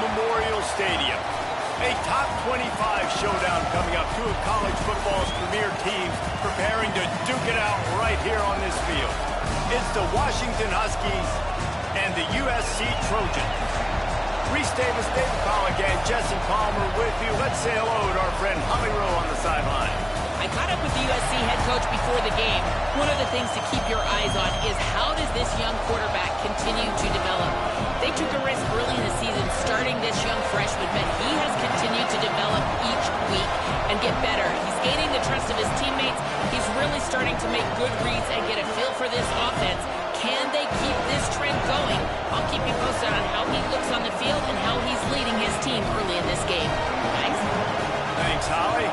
Memorial Stadium. A top 25 showdown coming up. Two of college football's premier teams preparing to duke it out right here on this field. It's the Washington Huskies and the USC Trojans. Reese Davis, David Pollack, and Jesse Palmer with you. Let's say hello to our friend Holly Rowe on the sideline. I caught up with the USC head coach before the game. One of the things to keep your eyes on is how does this young quarterback continue to develop? They took a risk early in the season starting this young freshman, but he has continued to develop each week and get better. He's gaining the trust of his teammates. He's really starting to make good reads and get a feel for this offense. Can they keep this trend going? I'll keep you posted on how he looks on the field and how he's leading his team early in this game. Thanks. Thanks, Holly.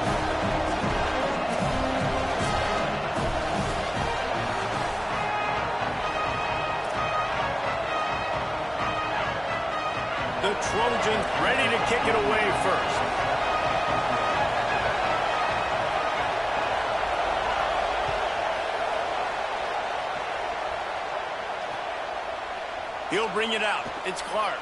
The Trojans ready to kick it away first. He'll bring it out. It's Clark.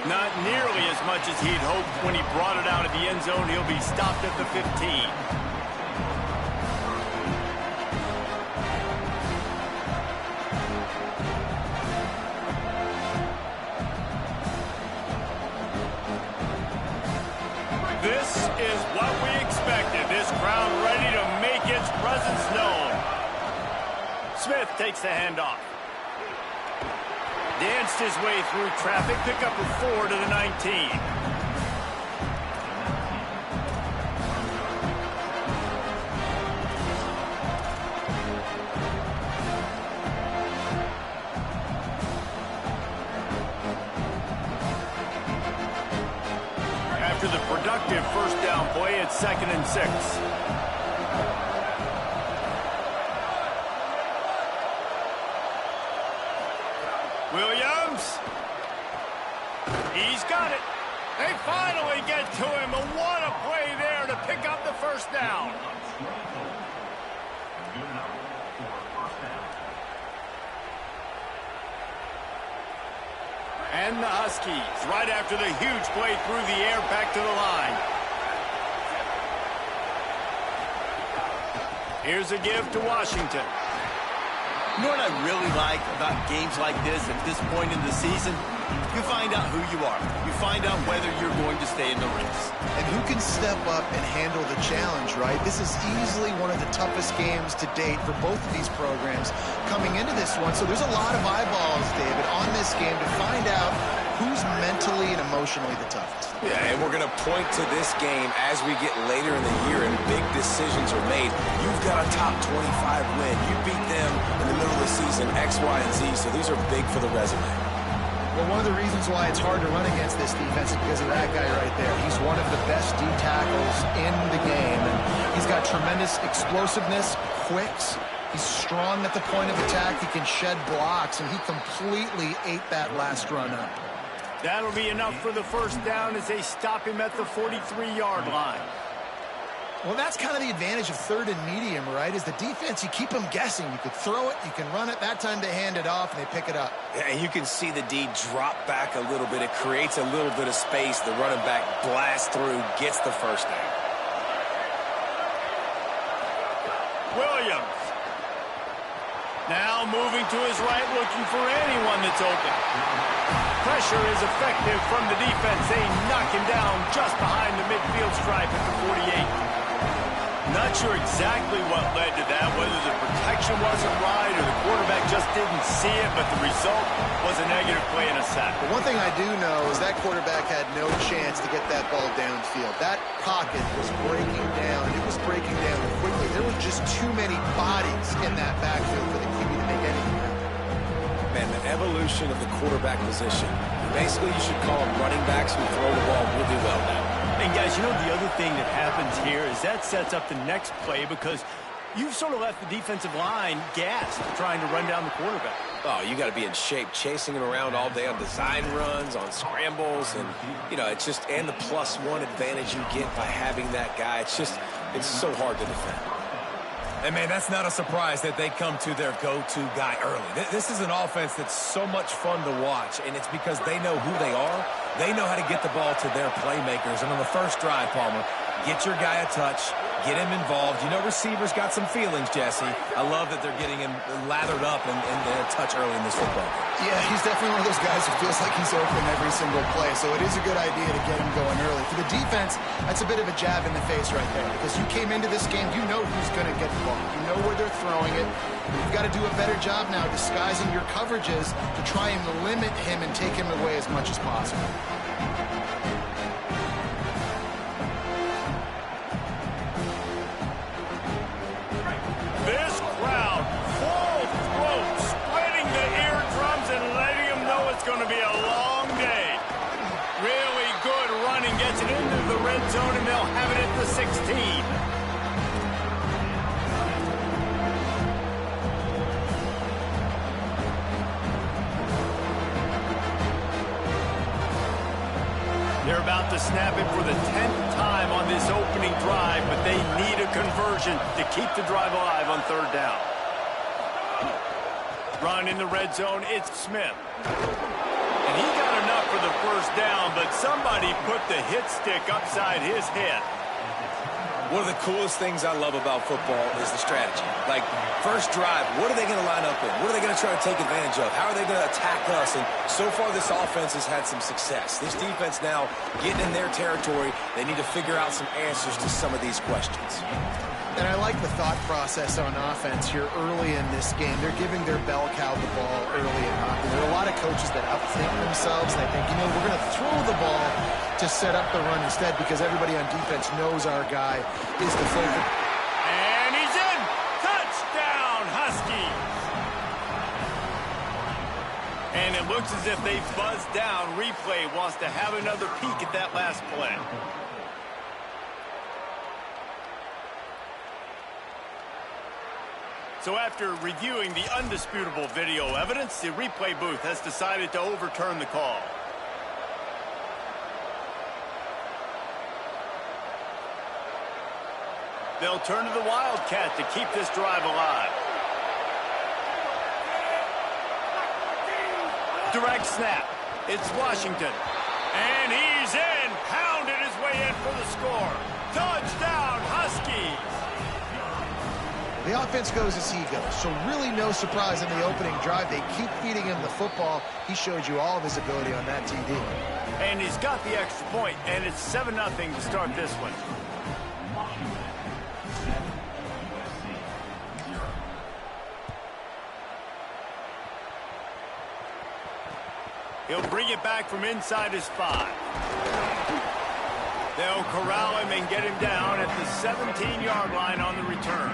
Not nearly as much as he'd hoped when he brought it out of the end zone. He'll be stopped at the 15. This is what we expected. This crowd ready to make its presence known. Smith takes the handoff. Danced his way through traffic. Pick up a 4 to the 19. After the productive first down play, it's 2nd and 6. Williams. He's got it. They finally get to him. And what a play there to pick up the first down. And the Huskies, right after the huge play through the air, back to the line. Here's a give to Washington. You know what I really like about games like this at this point in the season? You find out who you are. You find out whether you're going to stay in the race. And who can step up and handle the challenge, right? This is easily one of the toughest games to date for both of these programs coming into this one. So there's a lot of eyeballs, David, on this game to find out who's mentally and emotionally the toughest. Yeah, and we're going to point to this game as we get later in the year and big decisions are made. You've got a top 25 win. You beat them in the middle of the season, X, Y, and Z, so these are big for the resume. Well, one of the reasons why it's hard to run against this defense is because of that guy right there. He's one of the best D tackles in the game, and he's got tremendous explosiveness, quicks. He's strong at the point of attack. He can shed blocks, and he completely ate that last run up. That'll be enough for the first down as they stop him at the 43-yard line. Well, that's kind of the advantage of 3rd and medium, right? Is the defense, you keep them guessing. You could throw it, you can run it. That time they hand it off, and they pick it up. Yeah, and you can see the D drop back a little bit. It creates a little bit of space. The running back blasts through, gets the first down. Williams. Now moving to his right, looking for anyone that's open. Pressure is effective from the defense. They knock him down just behind the midfield stripe at the 48. Not sure exactly what led to that, whether the protection wasn't right or the quarterback just didn't see it, but the result was a negative play and a sack. But one thing I do know is that quarterback had no chance to get that ball downfield. That pocket was breaking down. It was breaking down quickly. There were just too many bodies in that backfield for the QB to make anything happen. Man, the evolution of the quarterback position. Basically, you should call them running backs who throw the ball really well now. And guys, you know the other thing that happens here is that sets up the next play because you've sort of left the defensive line gassed trying to run down the quarterback. Oh, you got to be in shape, chasing him around all day on design runs, on scrambles, and, you know, it's just, and the +1 advantage you get by having that guy. It's so hard to defend. And, man, that's not a surprise that they come to their go-to guy early. This is an offense that's so much fun to watch, and it's because they know who they are. They know how to get the ball to their playmakers. And on the first drive, Palmer, get your guy a touch, get him involved. You know receivers got some feelings, Jesse. I love that they're getting him lathered up and a touch early in this football game. Yeah, he's definitely one of those guys who feels like he's open every single play, so it is a good idea to get him going early. For the defense, that's a bit of a jab in the face right there, because you came into this game, you know who's going to get the ball. You know where they're throwing it. You've got to do a better job now disguising your coverages to try and limit him and take him away as much as possible. This crowd, full throat, splitting the eardrums and letting them know it's going to be a long day. Really good running, gets it into the red zone, and they'll have it at the 16. They're about to snap it for the 10th time on this opening drive, but they need a conversion to keep the drive alive on third down. Run in the red zone, it's Smith. And he got enough for the first down, but somebody put the hit stick upside his head. One of the coolest things I love about football is the strategy. Like, first drive, what are they going to line up in? What are they going to try to take advantage of? How are they going to attack us? And so far, this offense has had some success. This defense now getting in their territory. They need to figure out some answers to some of these questions. And I like the thought process on offense here early in this game. They're giving their bell cow the ball early and often. There are a lot of coaches that outthink themselves, and they think, you know, we're going to throw the ball to set up the run instead because everybody on defense knows our guy is the focus. And he's in! Touchdown, Huskies! And it looks as if they buzzed down. Replay wants to have another peek at that last play. So after reviewing the undisputable video evidence, the replay booth has decided to overturn the call. They'll turn to the Wildcat to keep this drive alive. Direct snap. It's Washington. And he's in. Pounded his way in for the score. Touchdown, Huskies. The offense goes as he goes, so really no surprise in the opening drive. They keep feeding him the football. He showed you all of his ability on that TD. And he's got the extra point, and it's 7-0 to start this one. He'll bring it back from inside his 5. They'll corral him and get him down at the 17-yard line on the return.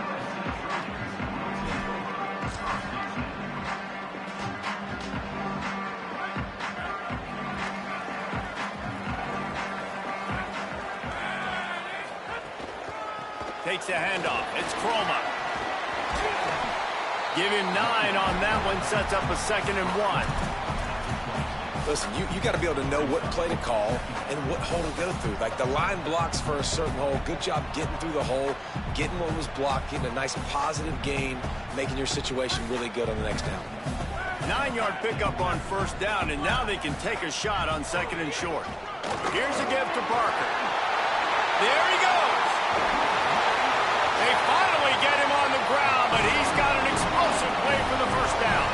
Takes a handoff. It's Croma. Give him 9 on that one. Sets up a 2nd and 1. Listen, you got to be able to know what play to call and what hole to go through. Like the line blocks for a certain hole. Good job getting through the hole, getting what was blocked, getting a nice positive gain, making your situation really good on the next down. 9-yard pickup on first down, and now they can take a shot on 2nd and short. Here's a give to Barker. There he goes. They finally get him on the ground, but he's got an explosive play for the first down.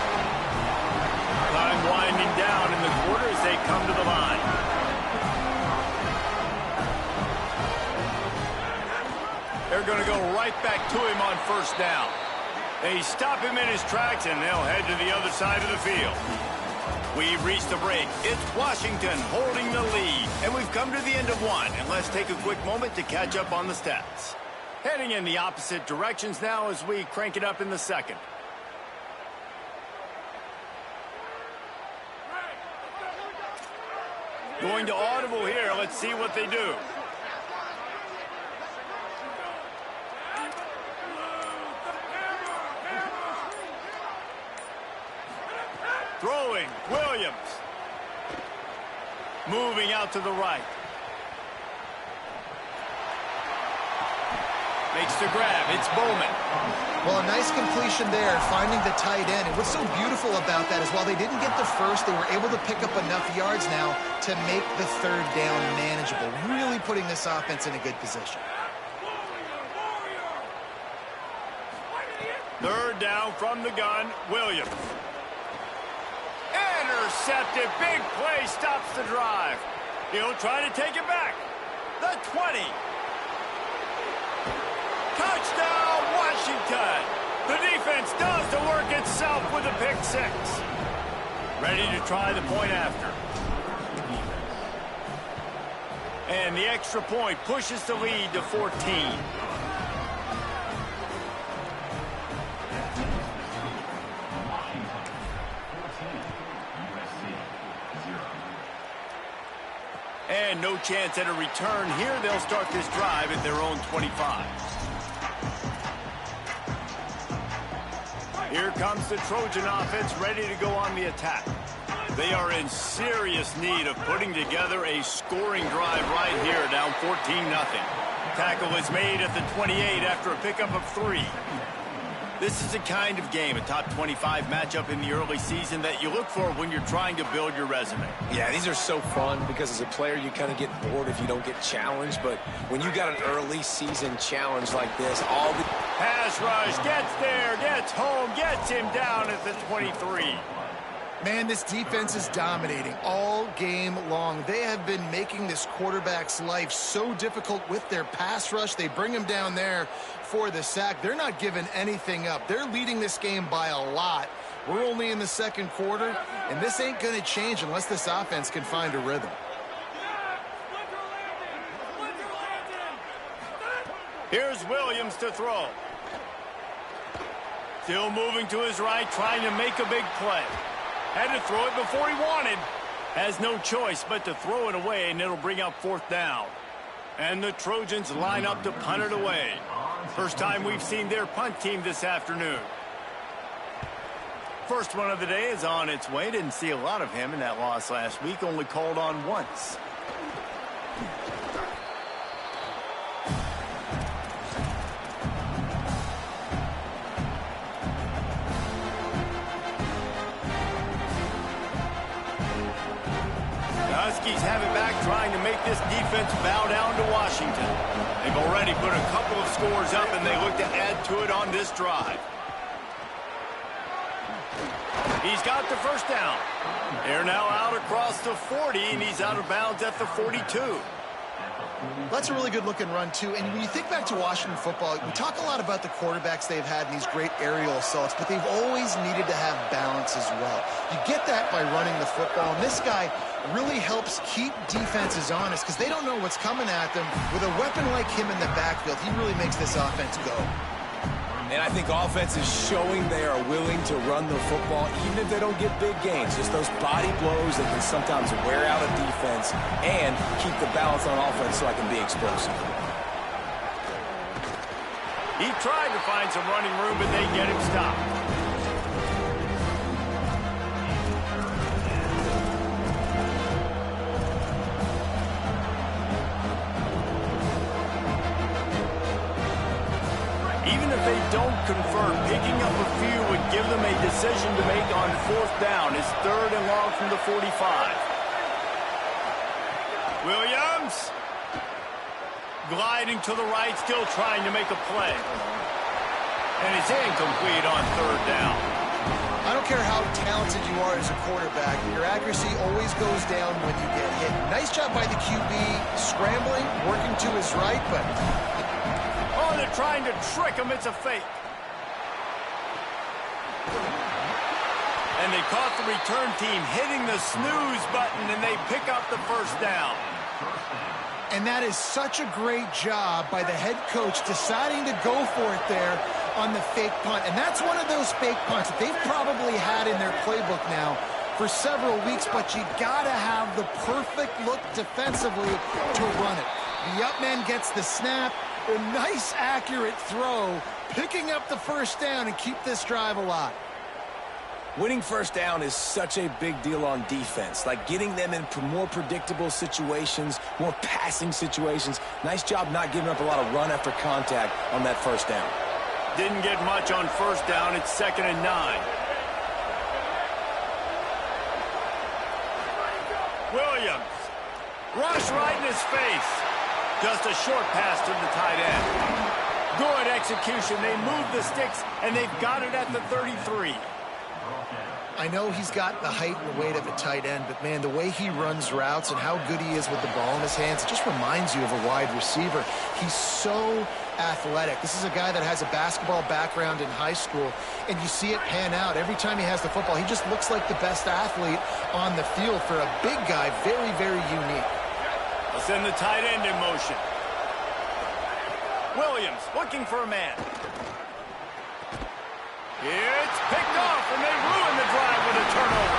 Time winding down in the quarter as they come to the line. They're going to go right back to him on first down. They stop him in his tracks, and they'll head to the other side of the field. We've reached the break. It's Washington holding the lead, and we've come to the end of one. And let's take a quick moment to catch up on the stats. Heading in the opposite directions now as we crank it up in the second. Going to audible here. Let's see what they do. Throwing, Williams. Moving out to the right. Makes the grab. It's Bowman. Well, a nice completion there, finding the tight end. And what's so beautiful about that is while they didn't get the first, they were able to pick up enough yards now to make the third down manageable, really putting this offense in a good position. Third down from the gun, Williams. Intercepted. Big play stops the drive. He'll try to take it back. The 20. Touchdown, Washington. The defense does the work itself with a pick six. Ready to try the point after. And the extra point pushes the lead to 14. And no chance at a return here. They'll start this drive at their own 25. Here comes the Trojan offense ready to go on the attack. They are in serious need of putting together a scoring drive right here, down 14-0. Tackle is made at the 28 after a pickup of 3. This is the kind of game, a top 25 matchup in the early season, that you look for when you're trying to build your resume. Yeah, these are so fun because as a player, you kind of get bored if you don't get challenged. But when you got an early season challenge like this, all the pass rush, gets there, gets home, gets him down at the 23. Man, this defense is dominating all game long. They have been making this quarterback's life so difficult with their pass rush. They bring him down there for the sack. They're not giving anything up. They're leading this game by a lot. We're only in the second quarter, and this ain't going to change unless this offense can find a rhythm. Here's Williams to throw. Still moving to his right, trying to make a big play. Had to throw it before he wanted. Has no choice but to throw it away, and it'll bring up fourth down. And the Trojans line up to punt it away. First time we've seen their punt team this afternoon. First one of the day is on its way. Didn't see a lot of him in that loss last week. Only called on once. Huskies have it back, trying to make this defense bow down to Washington. They've already put a couple of scores up, and they look to add to it on this drive. He's got the first down. They're now out across the 40, and he's out of bounds at the 42. That's a really good-looking run, too. And when you think back to Washington football, we talk a lot about the quarterbacks they've had in these great aerial assaults, but they've always needed to have balance as well. You get that by running the football, and this guy really helps keep defenses honest because they don't know what's coming at them. With a weapon like him in the backfield, he really makes this offense go. And I think offense is showing they are willing to run the football, even if they don't get big gains. Just those body blows that can sometimes wear out a defense and keep the balance on offense so I can be explosive. He tried to find some running room, but they get him stopped. Even if they don't convert, picking up a few would give them a decision to make on fourth down. It's third and long from the 45. Williams gliding to the right, still trying to make a play. And it's incomplete on third down. I don't care how talented you are as a quarterback, your accuracy always goes down when you get hit. Nice job by the QB, scrambling, working to his right, but oh, they're trying to trick him. It's a fake. And they caught the return team hitting the snooze button, and they pick up the first down. And that is such a great job by the head coach deciding to go for it there on the fake punt. And that's one of those fake punts that they've probably had in their playbook now for several weeks, but you gotta have the perfect look defensively to run it. The up man gets the snap, a nice accurate throw, picking up the first down and keep this drive alive. Winning first down is such a big deal on defense, like getting them in more predictable situations, more passing situations. Nice job not giving up a lot of run after contact on that first down. Didn't get much on first down. It's 2nd and 9. Williams. Rush right in his face. Just a short pass to the tight end. Good execution. They move the sticks, and they've got it at the 33. I know he's got the height and weight of a tight end, but, man, the way he runs routes and how good he is with the ball in his hands, it just reminds you of a wide receiver. He's so athletic. This is a guy that has a basketball background in high school, and you see it pan out. Every time he has the football, he just looks like the best athlete on the field. For a big guy, very, very unique. They'll send the tight end in motion. Williams looking for a man. It's picked off, and they ruin the drive with a turnover.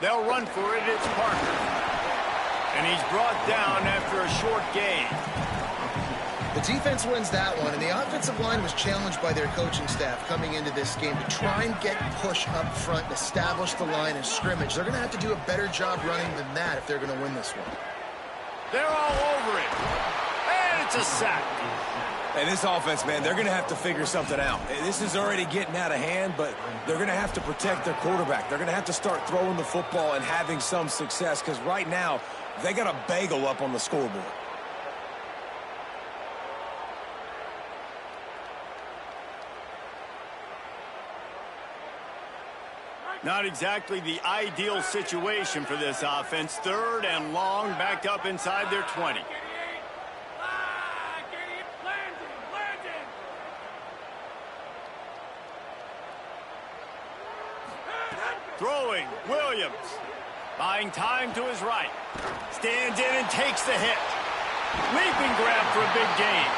They'll run for it. It's Parker. And he's brought down after a short gain. The defense wins that one, and the offensive line was challenged by their coaching staff coming into this game to try and get push up front and establish the line of scrimmage. They're going to have to do a better job running than that if they're going to win this one. They're all over it. And it's a sack. And this offense, man, they're going to have to figure something out. This is already getting out of hand, but they're going to have to protect their quarterback. They're going to have to start throwing the football and having some success, because right now they got a bagel up on the scoreboard. Not exactly the ideal situation for this offense. 3rd and long, backed up inside their 20. Throwing, Williams. Buying time to his right. Stands in and takes the hit. Leaping grab for a big gain.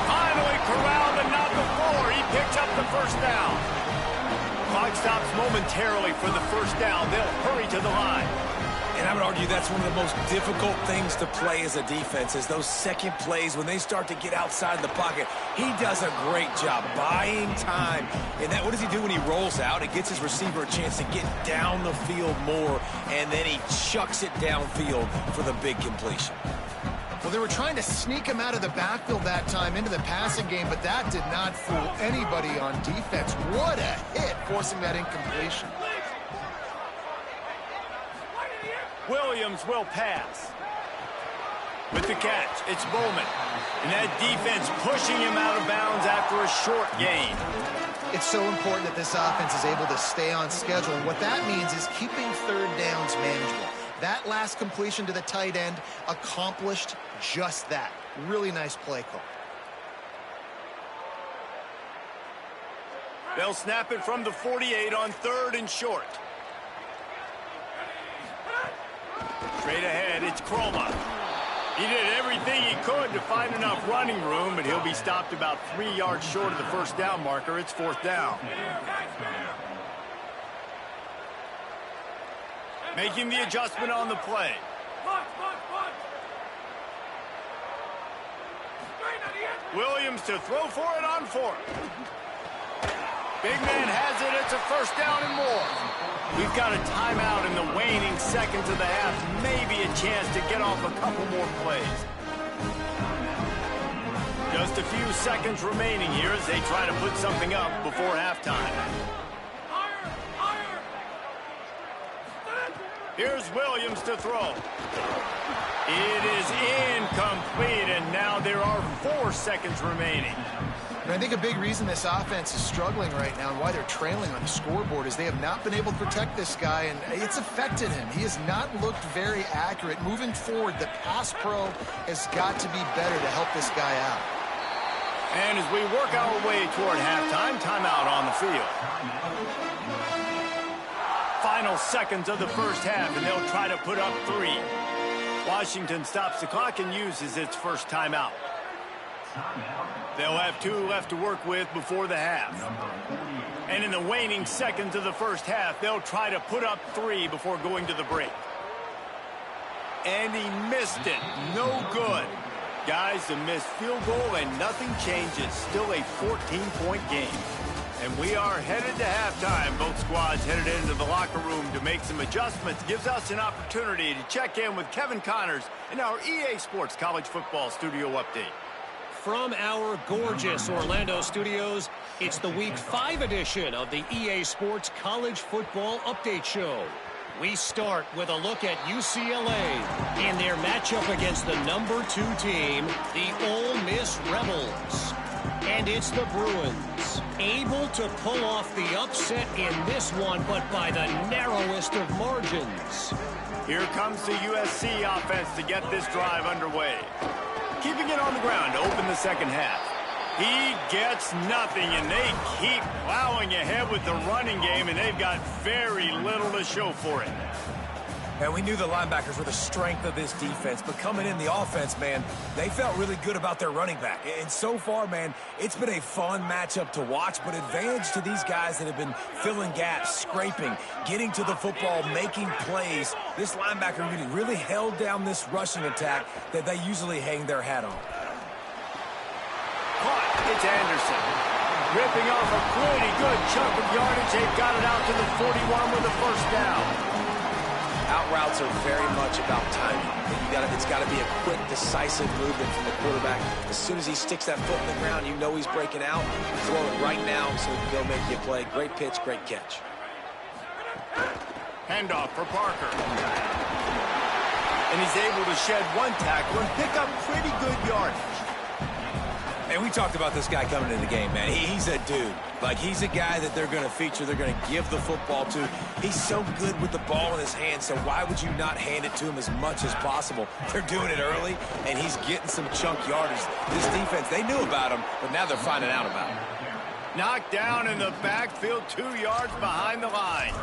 Finally corralled, but not before. He picks up the first down. Clock stops momentarily for the first down. They'll hurry to the line. And I would argue that's one of the most difficult things to play as a defense, is those second plays when they start to get outside the pocket. He does a great job buying time. And that, what does he do when he rolls out? It gets his receiver a chance to get down the field more, and then he chucks it downfield for the big completion. Well, they were trying to sneak him out of the backfield that time into the passing game, but that did not fool anybody on defense. What a hit, forcing that incompletion. Williams will pass. With the catch, it's Bowman. And that defense pushing him out of bounds after a short gain. It's so important that this offense is able to stay on schedule, and what that means is keeping 3rd downs manageable. That last completion to the tight end accomplished just that. Really nice play call. They'll snap it from the 48 on 3rd and short. Straight ahead, it's Croma. He did everything he could to find enough running room, but he'll be stopped about 3 yards short of the first down marker. It's 4th down. Making the adjustment on the play. Williams to throw for it on 4th. Big man has it. It's a first down and more. We've got a timeout in the waning seconds of the half. Maybe a chance to get off a couple more plays. Just a few seconds remaining here as they try to put something up before halftime. Here's Williams to throw. It is incomplete, and now there are 4 seconds remaining. And I think a big reason this offense is struggling right now and why they're trailing on the scoreboard is they have not been able to protect this guy, and it's affected him. He has not looked very accurate. Moving forward, the pass pro has got to be better to help this guy out. And as we work our way toward halftime, timeout on the field. Final seconds of the first half, and they'll try to put up 3. Washington stops the clock and uses its first timeout. They'll have 2 left to work with before the half. And in the waning seconds of the first half, they'll try to put up 3 before going to the break. And he missed it. No good. Guys, a missed field goal and nothing changes. Still a 14-point game. And we are headed to halftime. Both squads headed into the locker room to make some adjustments. Gives us an opportunity to check in with Kevin Connors in our EA Sports College Football Studio Update. From our gorgeous Orlando studios, it's the Week 5 edition of the EA Sports College Football Update Show. We start with a look at UCLA in their matchup against the number 2 team, the Ole Miss Rebels. And it's the Bruins, able to pull off the upset in this one, but by the narrowest of margins. Here comes the USC offense to get this drive underway. Keeping it on the ground to open the second half. He gets nothing, and they keep plowing ahead with the running game, and they've got very little to show for it. And we knew the linebackers were the strength of this defense, but coming in the offense, man, they felt really good about their running back. And so far, man, it's been a fun matchup to watch, but advantage to these guys that have been filling gaps, scraping, getting to the football, making plays. This linebacker really held down this rushing attack that they usually hang their hat on. Caught. It's Anderson. Ripping off a pretty good chunk of yardage. They've got it out to the 41 with a first down. Out routes are very much about timing. It's got to be a quick, decisive movement from the quarterback. As soon as he sticks that foot in the ground, you know he's breaking out. Throw it right now so he can go make you a play. Great pitch, great catch. Handoff for Parker. And he's able to shed 1 tackle and pick up pretty good yardage. And we talked about this guy coming into the game, man. He's a dude. Like, he's a guy that they're going to feature, they're going to give the football to. He's so good with the ball in his hands, so why would you not hand it to him as much as possible? They're doing it early, and he's getting some chunk yardage. This defense, they knew about him, but now they're finding out about him. Knocked down in the backfield, 2 yards behind the line.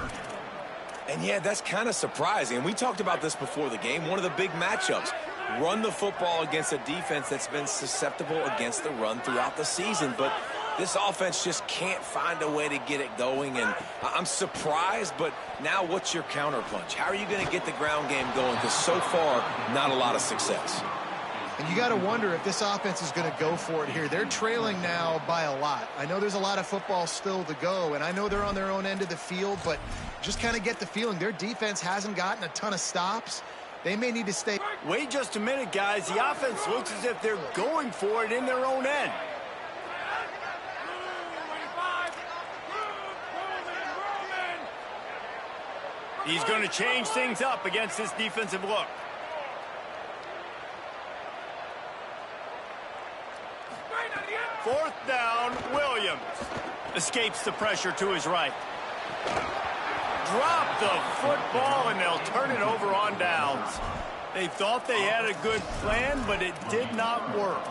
And, yeah, that's kind of surprising. And we talked about this before the game, one of the big matchups. Run the football against a defense that's been susceptible against the run throughout the season. But this offense just can't find a way to get it going. And I'm surprised, but now what's your counterpunch? How are you going to get the ground game going? Because so far, not a lot of success. And you got to wonder if this offense is going to go for it here. They're trailing now by a lot. I know there's a lot of football still to go, and I know they're on their own end of the field, but just kind of get the feeling their defense hasn't gotten a ton of stops. They may need to stay. Wait just a minute, guys. The offense looks as if they're going for it in their own end. He's going to change things up against this defensive look. Fourth down, Williams. Escapes the pressure to his right. Drop the football, and they'll turn it over on downs. They thought they had a good plan, but it did not work.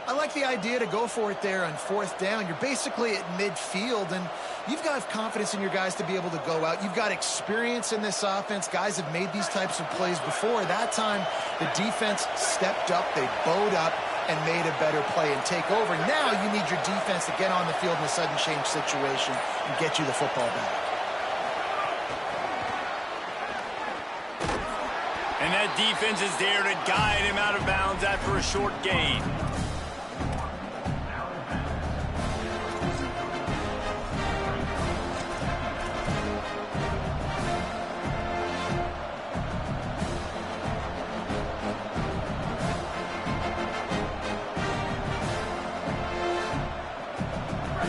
I like the idea to go for it there on 4th down. You're basically at midfield, and you've got confidence in your guys to be able to go out. You've got experience in this offense. Guys have made these types of plays before. That time, the defense stepped up. They bowed up and made a better play and take over. Now you need your defense to get on the field in a sudden change situation and get you the football back. And that defense is there to guide him out of bounds after a short gain.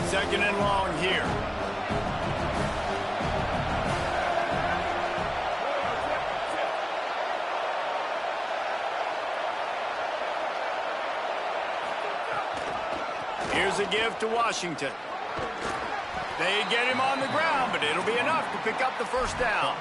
Second and long here. Here's a give to Washington. They get him on the ground, but it'll be enough to pick up the first down.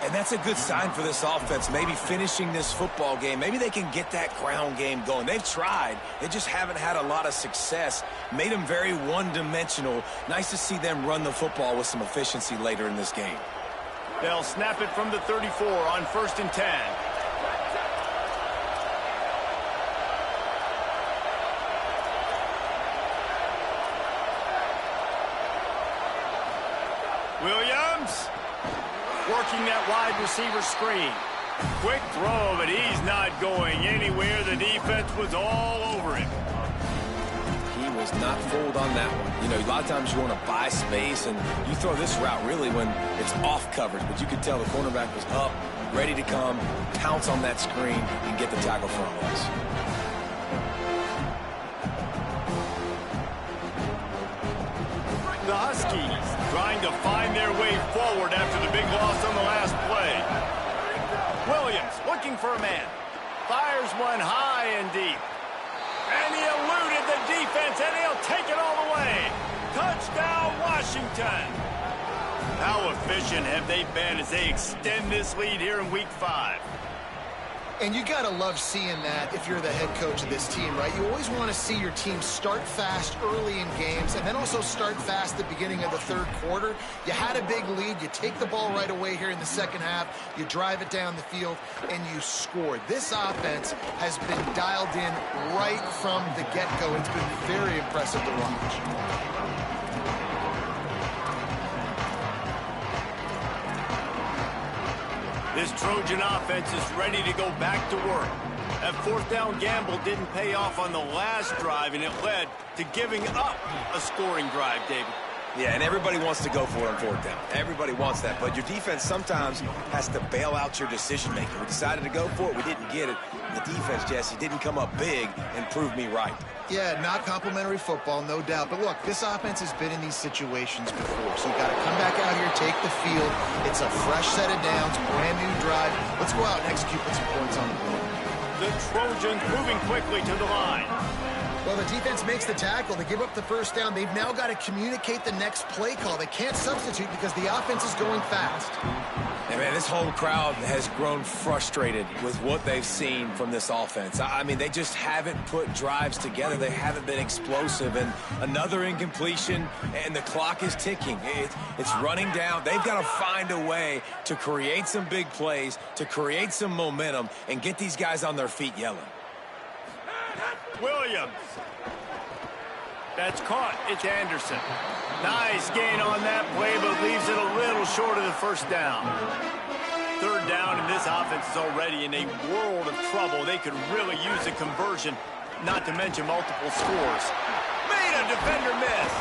And that's a good sign for this offense, maybe finishing this football game. Maybe they can get that ground game going. They've tried. They just haven't had a lot of success. Made them very one-dimensional. Nice to see them run the football with some efficiency later in this game. They'll snap it from the 34 on 1st and 10. Williams working that wide receiver screen. Quick throw, but he's not going anywhere. The defense was all over him. He was not fooled on that one. You know, a lot of times you want to buy space, and you throw this route really when it's off coverage. But you could tell the cornerback was up, ready to come, pounce on that screen, and get the tackle for a loss. The Huskies trying to find their way forward after the big loss on the last play. Williams looking for a man. Fires one high and deep. And he eluded the defense, and he'll take it all the way. Touchdown, Washington. How efficient have they been as they extend this lead here in Week 5? And you got to love seeing that if you're the head coach of this team, right? You always want to see your team start fast early in games and then also start fast at the beginning of the third quarter. You had a big lead. You take the ball right away here in the second half. You drive it down the field, and you score. This offense has been dialed in right from the get-go. It's been very impressive to watch. This Trojan offense is ready to go back to work. That fourth down gamble didn't pay off on the last drive, and it led to giving up a scoring drive, David. Yeah, and everybody wants to go for it on fourth down. Everybody wants that, but your defense sometimes has to bail out your decision-making. We decided to go for it. We didn't get it. The defense, Jesse, didn't come up big and prove me right. Yeah, not complimentary football, no doubt. But look, this offense has been in these situations before, so you got to come back out here, take the field. It's a fresh set of downs, brand new drive. Let's go out and execute with some points on the board. The Trojans moving quickly to the line. Well, the defense makes the tackle. They give up the first down. They've now got to communicate the next play call. They can't substitute because the offense is going fast. And, man, this whole crowd has grown frustrated with what they've seen from this offense. I mean, they just haven't put drives together. They haven't been explosive. And another incompletion, and the clock is ticking. It's running down. They've got to find a way to create some big plays, to create some momentum, and get these guys on their feet yelling. Williams. That's caught. It's Anderson. Nice gain on that play, but leaves it a little short of the first down. Third down, and this offense is already in a world of trouble. They could really use a conversion, not to mention multiple scores. Made a defender miss.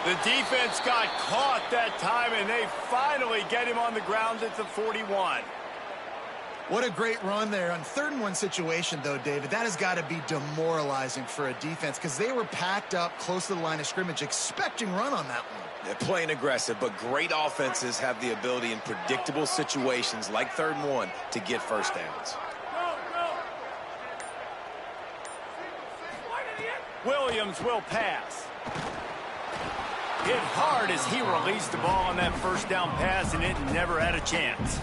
The defense got caught that time, and they finally get him on the ground at the 41. What a great run there. On 3rd-and-1 situation, though, David, that has got to be demoralizing for a defense because they were packed up close to the line of scrimmage, expecting run on that one. They're playing aggressive, but great offenses have the ability in predictable situations like 3rd-and-1 to get first downs. Williams will pass. Hit hard as he released the ball on that first down pass, and it never had a chance.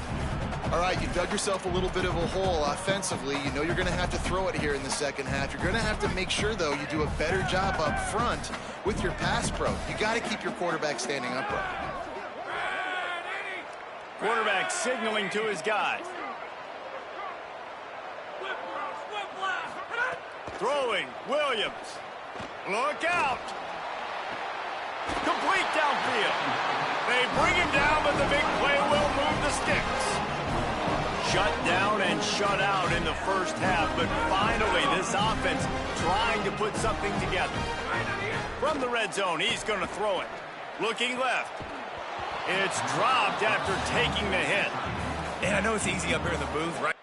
All right, you dug yourself a little bit of a hole offensively. You know you're going to have to throw it here in the second half. You're going to have to make sure, though, you do a better job up front with your pass pro. You got to keep your quarterback standing upright. Quarterback signaling to his guys. Throwing, Williams. Look out. Complete downfield. They bring him down, but the big play will move the sticks. Shut down and shut out in the first half, but finally this offense trying to put something together. From the red zone, he's going to throw it. Looking left. It's dropped after taking the hit. And I know it's easy up here in the booth, right?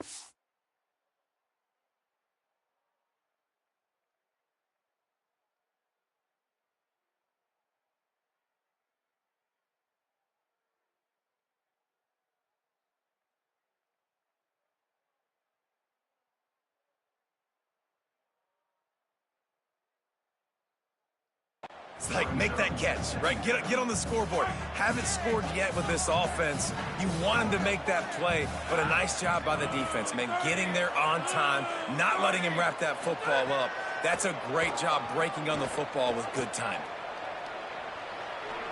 It's like, make that catch, right? Get on the scoreboard. Haven't scored yet with this offense. You want him to make that play, but a nice job by the defense, man. Getting there on time, not letting him wrap that football up. That's a great job breaking on the football with good time.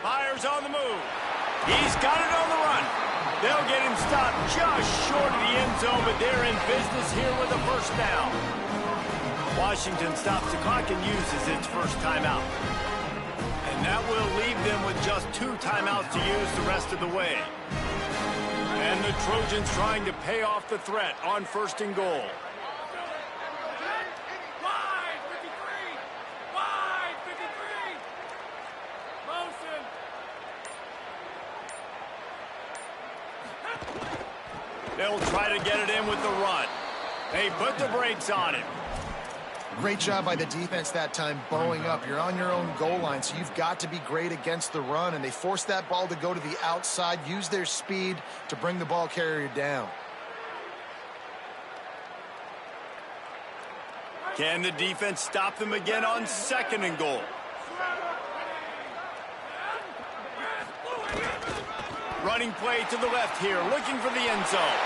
Myers on the move. He's got it on the run. They'll get him stopped just short of the end zone, but they're in business here with a first down. Washington stops the clock and uses its first timeout. And And that will leave them with just 2 timeouts to use the rest of the way. And the Trojans trying to pay off the threat on 1st and goal. They'll try to get it in with the run. They put the brakes on it. Great job by the defense that time, bowing up. You're on your own goal line, so you've got to be great against the run, and they forced that ball to go to the outside, use their speed to bring the ball carrier down. Can the defense stop them again on 2nd and goal? Running play to the left here, looking for the end zone.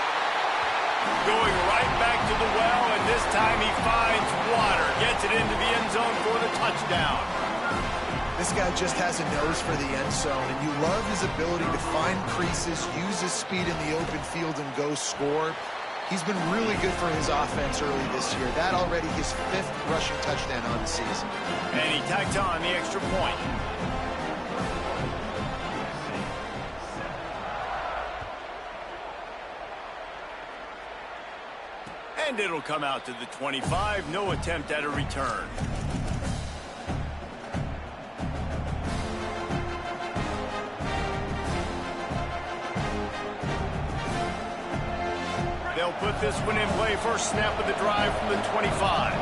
Going right back to the well, and this time he finds water. Gets it into the end zone for the touchdown. This guy just has a nose for the end zone, and you love his ability to find creases, use his speed in the open field, and go score. He's been really good for his offense early this year. That already his 5th rushing touchdown on the season. And he tacked on the extra point. And it'll come out to the 25. No attempt at a return. They'll put this one in play. First snap of the drive from the 25.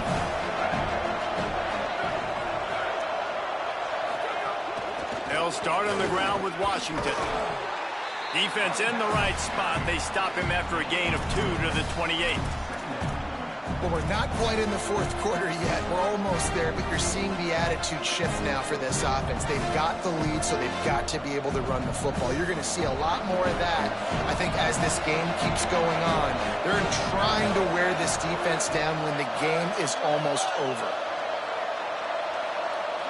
They'll start on the ground with Washington. Defense in the right spot. They stop him after a gain of 2 to the 28. Well, we're not quite in the 4th quarter yet. We're almost there, but you're seeing the attitude shift now for this offense. They've got the lead, so they've got to be able to run the football. You're going to see a lot more of that, I think, as this game keeps going on. They're trying to wear this defense down when the game is almost over.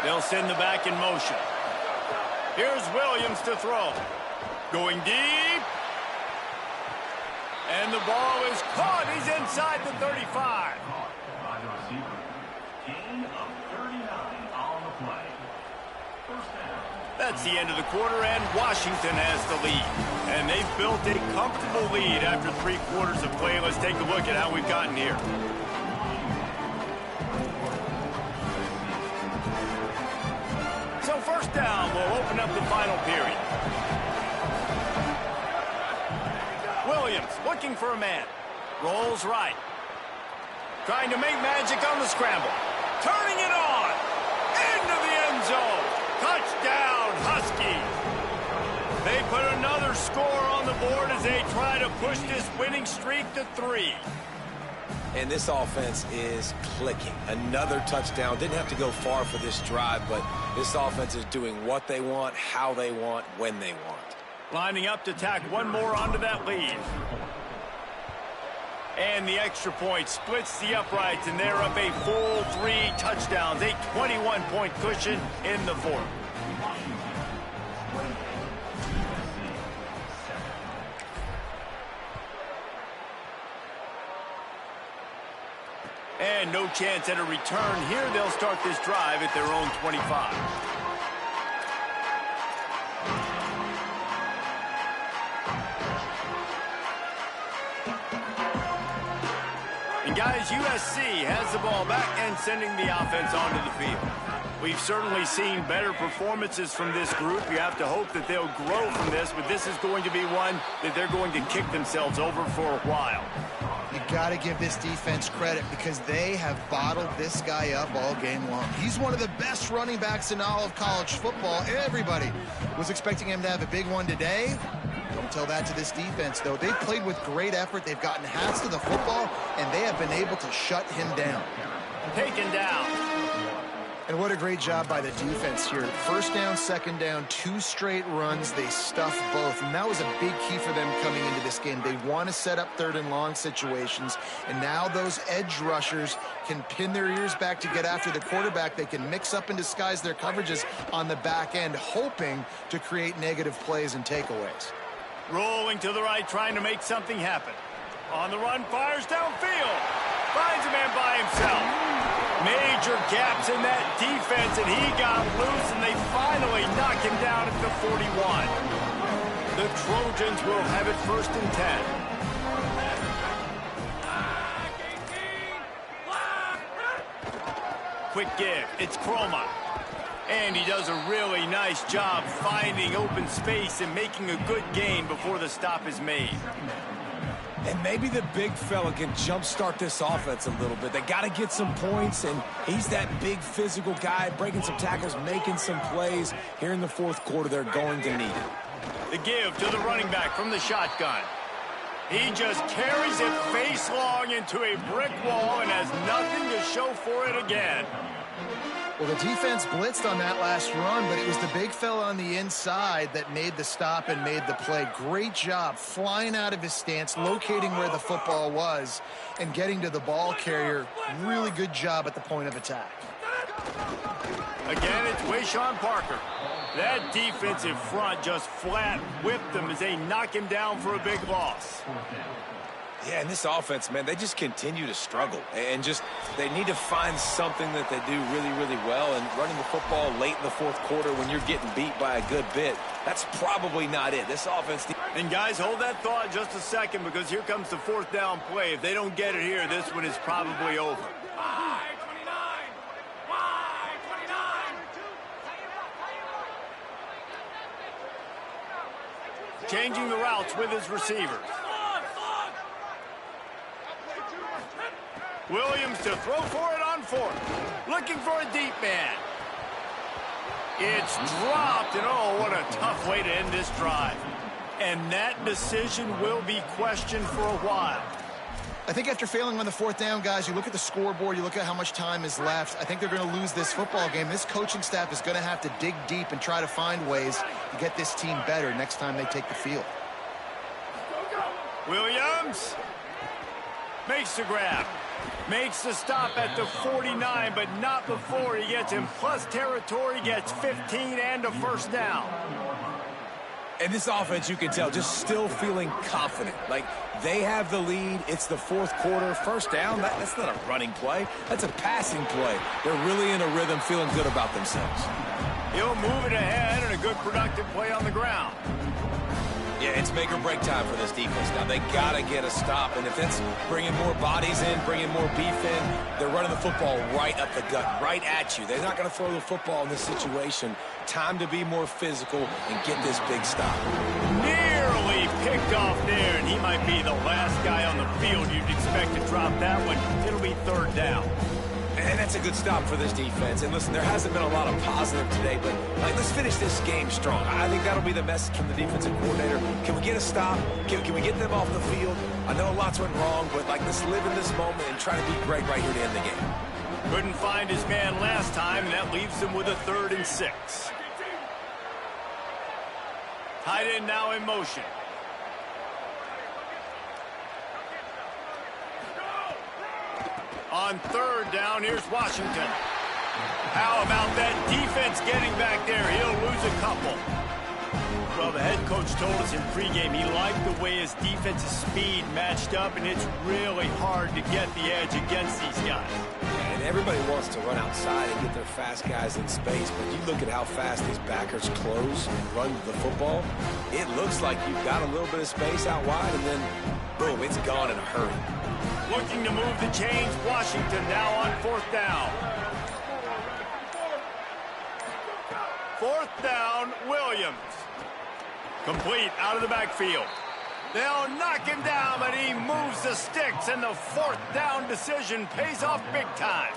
They'll send the back in motion. Here's Williams to throw. Going deep. And the ball is caught. He's inside the 35. That's the end of the quarter, and Washington has the lead. And they've built a comfortable lead after 3 quarters of play. Let's take a look at how we've gotten here. So 1st down will open up the final period. Williams looking for a man. Rolls right. Trying to make magic on the scramble. Turning it on. Into the end zone. Touchdown, Huskies. They put another score on the board as they try to push this winning streak to 3. And this offense is clicking. Another touchdown. Didn't have to go far for this drive, but this offense is doing what they want, how they want, when they want. Lining up to tack one more onto that lead. And the extra point splits the uprights, and they're up a full 3 touchdowns. A 21-point cushion in the 4th. And no chance at a return here. They'll start this drive at their own 25. And guys, USC has the ball back and sending the offense onto the field. We've certainly seen better performances from this group. You have to hope that they'll grow from this, but this is going to be one that they're going to kick themselves over for a while. You got to give this defense credit because they have bottled this guy up all game long. He's one of the best running backs in all of college football. Everybody was expecting him to have a big one today. Don't tell that to this defense, though. They've played with great effort. They've gotten hats to the football, and they have been able to shut him down. Taken down. And what a great job by the defense here. 1st down, 2nd down, 2 straight runs. They stuffed both, and that was a big key for them coming into this game. They want to set up 3rd and long situations, and now those edge rushers can pin their ears back to get after the quarterback. They can mix up and disguise their coverages on the back end, hoping to create negative plays and takeaways. Rolling to the right, trying to make something happen. On the run, fires downfield. Finds a man by himself. Major gaps in that defense, and he got loose, and they finally knock him down at the 41. The Trojans will have it 1st and 10. Quick give. It's Chroma. And he does a really nice job finding open space and making a good gain before the stop is made. And maybe the big fella can jumpstart this offense a little bit. They got to get some points, and he's that big physical guy, breaking some tackles, making some plays. Here in the 4th quarter, they're going to need it. The give to the running back from the shotgun. He just carries it face long into a brick wall and has nothing to show for it again. Well, the defense blitzed on that last run, but it was the big fella on the inside that made the stop and made the play. Great job flying out of his stance, locating where the football was, and getting to the ball carrier. Really good job at the point of attack. Again, it's Wayshawn Parker. That defensive front just flat whipped him as they knock him down for a big loss. Yeah, and this offense, man, they just continue to struggle. And they need to find something that they do really, really well. And running the football late in the 4th quarter when you're getting beat by a good bit, that's probably not it. This offense... And guys, hold that thought just a second, because here comes the 4th down play. If they don't get it here, this one is probably over. Changing the routes with his receivers. Williams to throw for it on 4th. Looking for a deep man. It's dropped, and oh, what a tough way to end this drive. And that decision will be questioned for a while. I think after failing on the 4th down, guys, you look at the scoreboard, you look at how much time is left. I think they're going to lose this football game. This coaching staff is going to have to dig deep and try to find ways to get this team better next time they take the field. Williams makes the grab. Makes the stop at the 49, but not before he gets in plus territory, gets 15 and a 1st down. And this offense, you can tell, just still feeling confident. Like, they have the lead. It's the 4th quarter. 1st down, that's not a running play. That's a passing play. They're really in a rhythm, feeling good about themselves. He'll move it ahead and a good productive play on the ground. Yeah, it's make or break time for this defense. Now, they got to get a stop, and if it's bringing more bodies in, bringing more beef in, they're running the football right up the gut, right at you. They're not going to throw the football in this situation. Time to be more physical and get this big stop. Nearly picked off there, and he might be the last guy on the field you'd expect to drop that one. It'll be 3rd down. And that's a good stop for this defense. And listen, there hasn't been a lot of positive today, but let's finish this game strong. I think that'll be the message from the defensive coordinator. Can we get a stop? Can we get them off the field? I know lots went wrong, but let's live in this moment and try to be great right here to end the game. Couldn't find his man last time, and that leaves him with a 3rd and 6. Tight end now in motion. On 3rd down, here's Washington. How about that defense getting back there? He'll lose a couple. Well, the head coach told us in pregame he liked the way his defensive speed matched up, and it's really hard to get the edge against these guys. And everybody wants to run outside and get their fast guys in space, but you look at how fast these backers close and run to the football, it looks like you've got a little bit of space out wide, and then, boom, it's gone in a hurry. Looking to move the chains, Washington now on 4th down. 4th down, Williams. Complete out of the backfield. They'll knock him down, but he moves the sticks, and the 4th down decision pays off big time.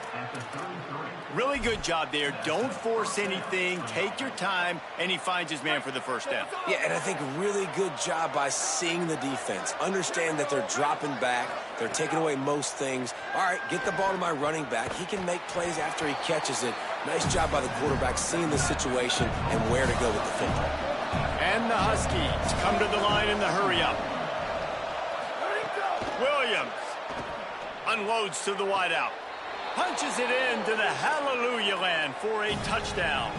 Really good job there. Don't force anything. Take your time, and he finds his man for the 1st down. Yeah, and I think really good job by seeing the defense. Understand that they're dropping back. They're taking away most things. All right, get the ball to my running back. He can make plays after he catches it. Nice job by the quarterback seeing the situation and where to go with the football. And the Huskies come to the line in the hurry-up. Williams unloads to the wideout. Punches it into the hallelujah land for a touchdown.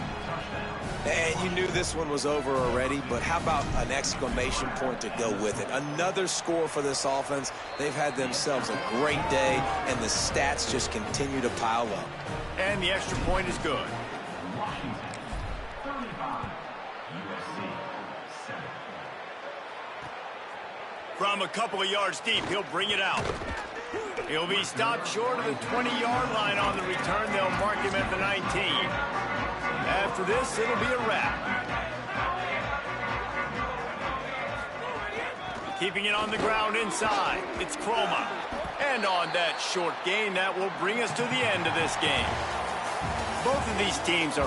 And you knew this one was over already, but how about an exclamation point to go with it? Another score for this offense. They've had themselves a great day, and the stats just continue to pile up. And the extra point is good. From a couple of yards deep, he'll bring it out. He'll be stopped short of the 20-yard line on the return. They'll mark him at the 19. After this, it'll be a wrap. Keeping it on the ground inside, it's Croma. And on that short gain, that will bring us to the end of this game. Both of these teams are